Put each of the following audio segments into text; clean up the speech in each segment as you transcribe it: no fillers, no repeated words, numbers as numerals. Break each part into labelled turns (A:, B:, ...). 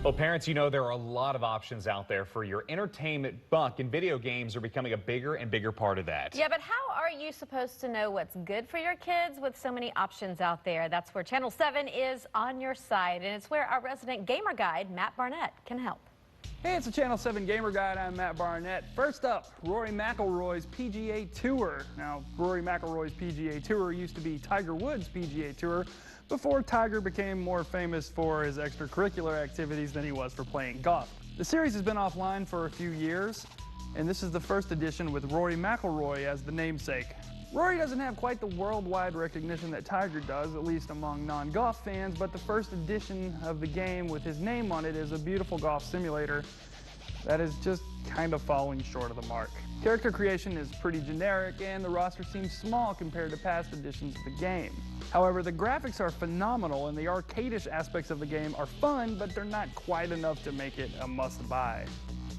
A: Well, parents, you know there are a lot of options out there for your entertainment buck, and video games are becoming a bigger and bigger part of that.
B: Yeah, but how are you supposed to know what's good for your kids with so many options out there? That's where Channel 7 is on your side, and it's where our resident gamer guide, Matt Barnett, can help.
C: Hey, it's a Channel 7 Gamer Guide. I'm Matt Barnett. First up, Rory McIlroy's PGA Tour. Now, Rory McIlroy's PGA Tour used to be Tiger Woods' PGA Tour before Tiger became more famous for his extracurricular activities than he was for playing golf. The series has been offline for a few years, and this is the first edition with Rory McIlroy as the namesake. Rory doesn't have quite the worldwide recognition that Tiger does, at least among non-golf fans, but the first edition of the game with his name on it is a beautiful golf simulator that is just kind of falling short of the mark. Character creation is pretty generic, and the roster seems small compared to past editions of the game. However, the graphics are phenomenal, and the arcade-ish aspects of the game are fun, but they're not quite enough to make it a must-buy.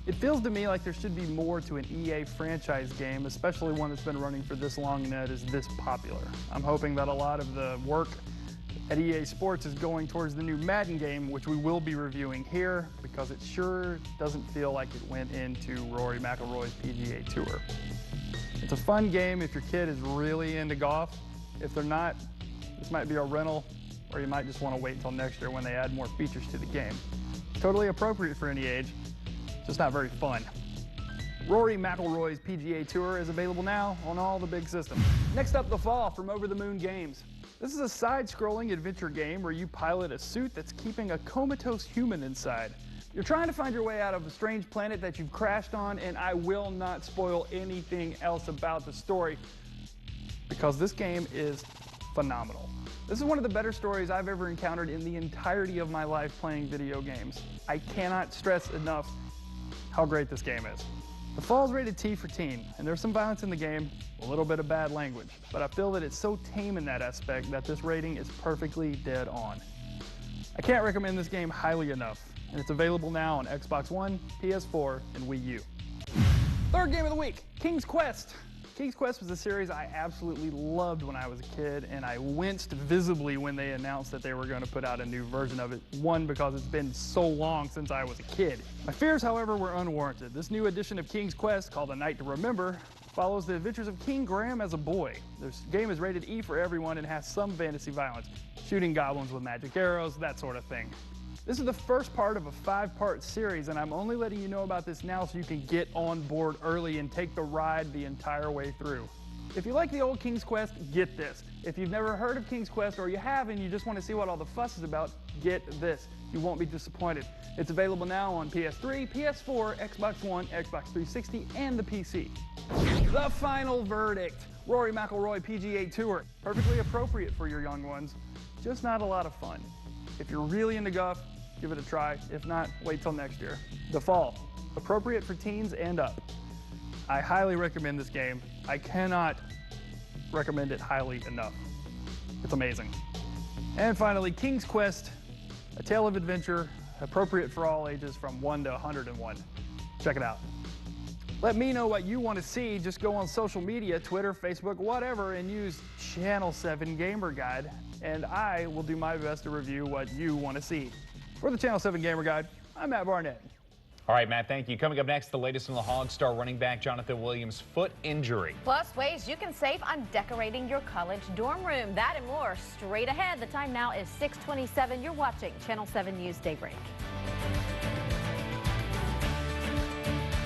C: It feels to me like there should be more to an EA franchise game, especially one that's been running for this long and that is this popular. I'm hoping that a lot of the work at EA Sports is going towards the new Madden game, which we will be reviewing here, because it sure doesn't feel like it went into Rory McIlroy's PGA Tour. It's a fun game if your kid is really into golf. If they're not, this might be a rental, or you might just want to wait until next year when they add more features to the game. Totally appropriate for any age, just not very fun. Rory McIlroy's PGA Tour is available now on all the big systems. Next up, The Fall from Over the Moon Games. This is a side-scrolling adventure game where you pilot a suit that's keeping a comatose human inside. You're trying to find your way out of a strange planet that you've crashed on, and I will not spoil anything else about the story because this game is phenomenal. This is one of the better stories I've ever encountered in the entirety of my life playing video games. I cannot stress enough how great this game is. The Fall is rated T for teen, and there's some violence in the game, a little bit of bad language, but I feel that it's so tame in that aspect that this rating is perfectly dead on. I can't recommend this game highly enough, and it's available now on Xbox One, PS4, and Wii U. Third game of the week, King's Quest. King's Quest was a series I absolutely loved when I was a kid, and I winced visibly when they announced that they were going to put out a new version of it. One, because it's been so long since I was a kid. My fears, however, were unwarranted. This new edition of King's Quest, called A Night to Remember, follows the adventures of King Graham as a boy. This game is rated E for everyone and has some fantasy violence, shooting goblins with magic arrows, that sort of thing. This is the first part of a 5-part series, and I'm only letting you know about this now so you can get on board early and take the ride the entire way through. If you like the old King's Quest, get this. If you've never heard of King's Quest, or you have and you just want to see what all the fuss is about, get this. You won't be disappointed. It's available now on PS3, PS4, Xbox One, Xbox 360, and the PC. The final verdict, Rory McIlroy PGA Tour. Perfectly appropriate for your young ones, just not a lot of fun. If you're really into golf, give it a try. If not, wait till next year. The Fall, appropriate for teens and up. I highly recommend this game. I cannot recommend it highly enough. It's amazing. And finally, King's Quest, a tale of adventure, appropriate for all ages from 1 to 101. Check it out. Let me know what you want to see. Just go on social media, Twitter, Facebook, whatever, and use Channel 7 Gamer Guide, and I will do my best to review what you want to see. For the Channel 7 Gamer Guide, I'm Matt Barnett.
A: All right, Matt, thank you. Coming up next, the latest on the Hogs star running back Jonathan Williams' foot injury.
B: Plus, ways you can save on decorating your college dorm room. That and more straight ahead. The time now is 6:27. You're watching Channel 7 News Daybreak.